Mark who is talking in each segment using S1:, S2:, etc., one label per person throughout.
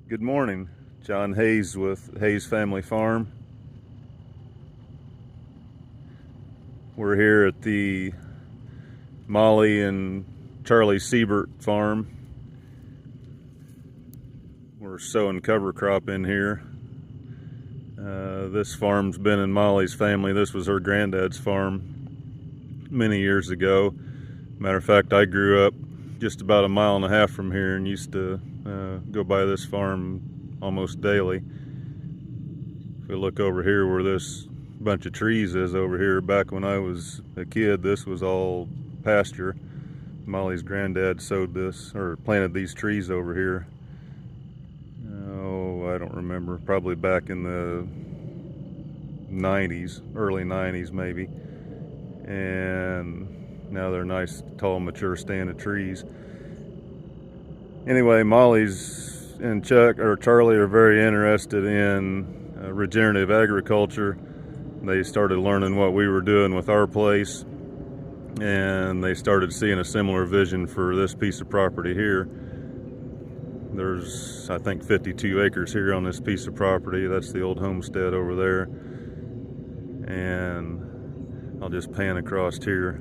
S1: Good morning, John Hayes with Hayes Family Farm. We're here at the Molly and Charlie Siebert farm. We're sowing cover crop in here. This farm's been in Molly's family. This was her granddad's farm many years ago. Matter of fact, I grew up just about a mile and a half from here and used to go by this farm almost daily. If we look over here where this bunch of trees is over here, back when I was a kid, this was all pasture. Molly's granddad sowed this, or planted these trees over here. Oh, I don't remember, probably back in the 90s, early 90s maybe. And now they're nice, tall, mature stand of trees. Anyway, Molly's and Charlie are very interested in regenerative agriculture. They started learning what we were doing with our place, and they started seeing a similar vision for this piece of property here. There's, I think, 52 acres here on this piece of property. That's the old homestead over there. And I'll just pan across here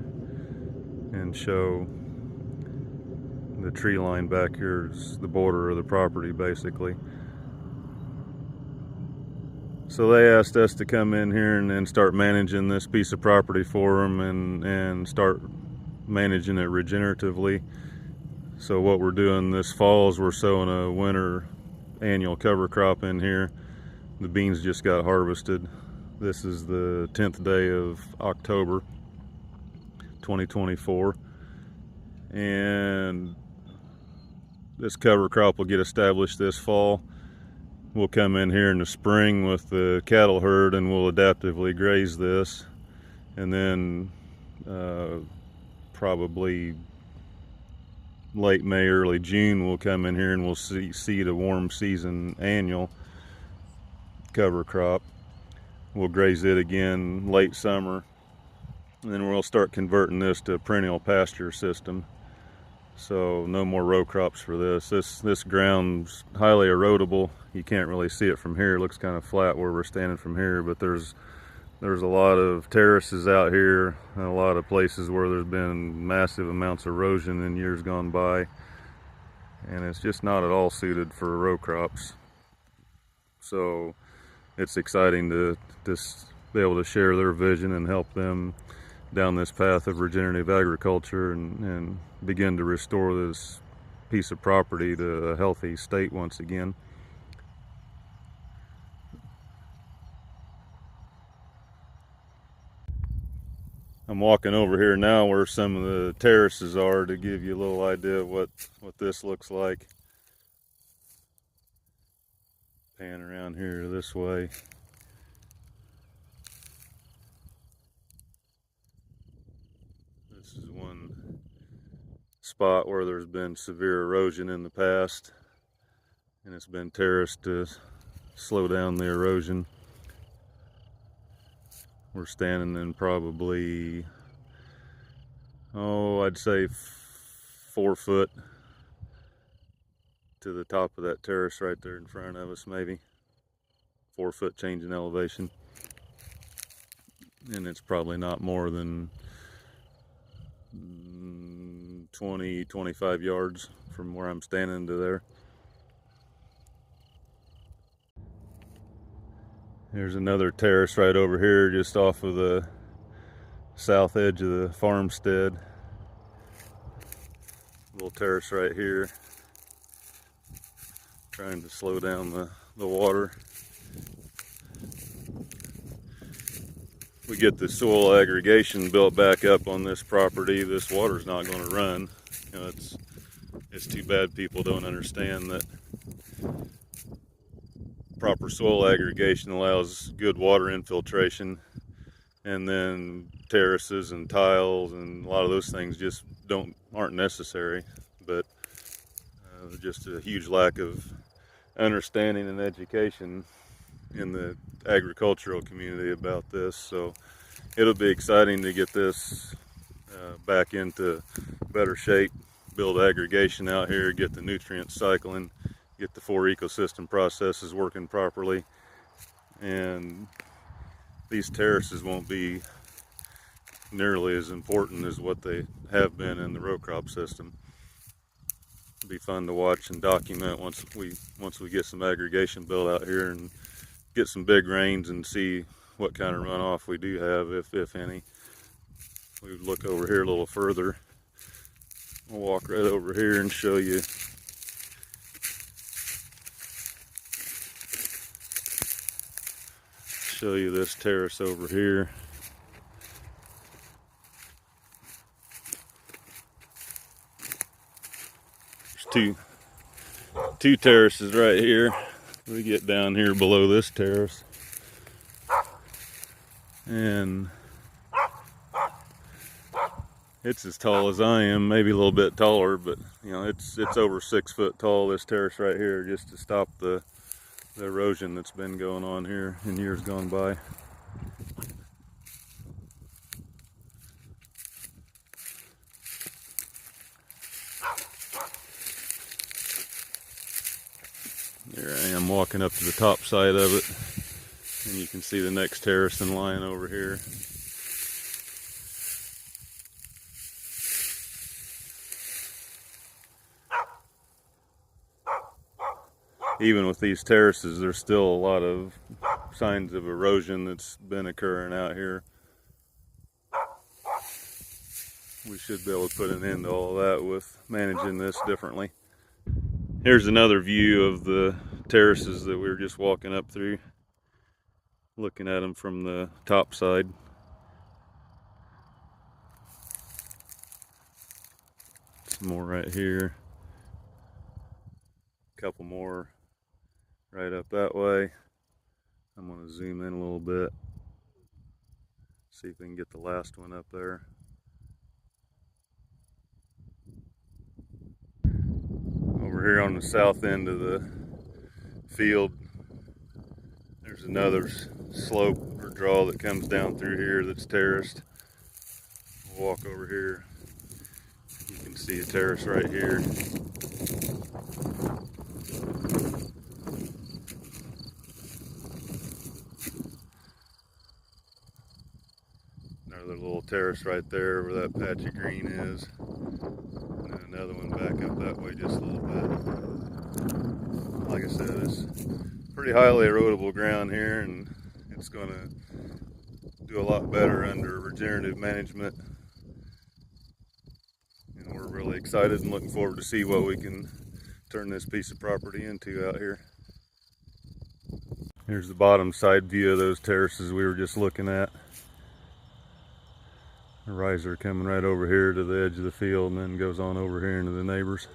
S1: and show the tree line back here is the border of the property, basically. So they asked us to come in here and start managing this piece of property for them and start managing it regeneratively. So what we're doing this fall is we're sowing a winter annual cover crop in here. The beans just got harvested. This is the 10th day of October 2024. And this cover crop will get established this fall. We'll come in here in the spring with the cattle herd and we'll adaptively graze this. And then probably late May, early June, we'll come in here and we'll seed a warm season annual cover crop. We'll graze it again late summer. And then we'll start converting this to a perennial pasture system. So no more row crops for this. This ground's highly erodible. You can't really see it from here. It looks kind of flat where we're standing from here, but there's a lot of terraces out here and a lot of places where there's been massive amounts of erosion in years gone by, and it's just not at all suited for row crops. So it's exciting to just be able to share their vision and help them down this path of regenerative agriculture and begin to restore this piece of property to a healthy state once again. I'm walking over here now where some of the terraces are to give you a little idea of what this looks like. Pan around here this way. This is one spot where there's been severe erosion in the past, and it's been terraced to slow down the erosion. We're standing in probably, I'd say 4 foot to the top of that terrace right there in front of us, maybe 4 foot change in elevation. And it's probably not more than 20-25 yards from where I'm standing to there. There's another terrace right over here just off of the south edge of the farmstead. Little terrace right here, trying to slow down the water. We get the soil aggregation built back up on this property, this water's not going to run. You know, it's too bad people don't understand that proper soil aggregation allows good water infiltration, and then terraces and tiles and a lot of those things just aren't necessary. But just a huge lack of understanding and education in the agricultural community about this. So it'll be exciting to get this back into better shape, build aggregation out here, get the nutrients cycling, get the 4 ecosystem processes working properly. And these terraces won't be nearly as important as what they have been in the row crop system. It'll be fun to watch and document once we get some aggregation built out here and get some big rains and see what kind of runoff we do have, if any. We look over here a little further. I'll walk right over here and show you this terrace over here. There's two terraces right here. We get down here below this terrace, and it's as tall as I am, maybe a little bit taller, but you know, it's over 6 foot tall, this terrace right here, just to stop the erosion that's been going on here in years gone by. Here I am walking up to the top side of it, and you can see the next terrace in line over here. Even with these terraces, there's still a lot of signs of erosion that's been occurring out here. We should be able to put an end to all of that with managing this differently. Here's another view of the terraces that we were just walking up through, looking at them from the top side. Some more right here, a couple more right up that way. I'm going to zoom in a little bit, see if we can get the last one up there. Over here on the south end of the field, there's another slope or draw that comes down through here that's terraced. We'll walk over here. You can see a terrace right here. Another little terrace right there where that patch of green is. And then another one back up that way just a little bit. Like I said, it's pretty highly erodible ground here, and it's going to do a lot better under regenerative management. And we're really excited and looking forward to see what we can turn this piece of property into out here. Here's the bottom side view of those terraces we were just looking at. The riser coming right over here to the edge of the field and then goes on over here into the neighbors.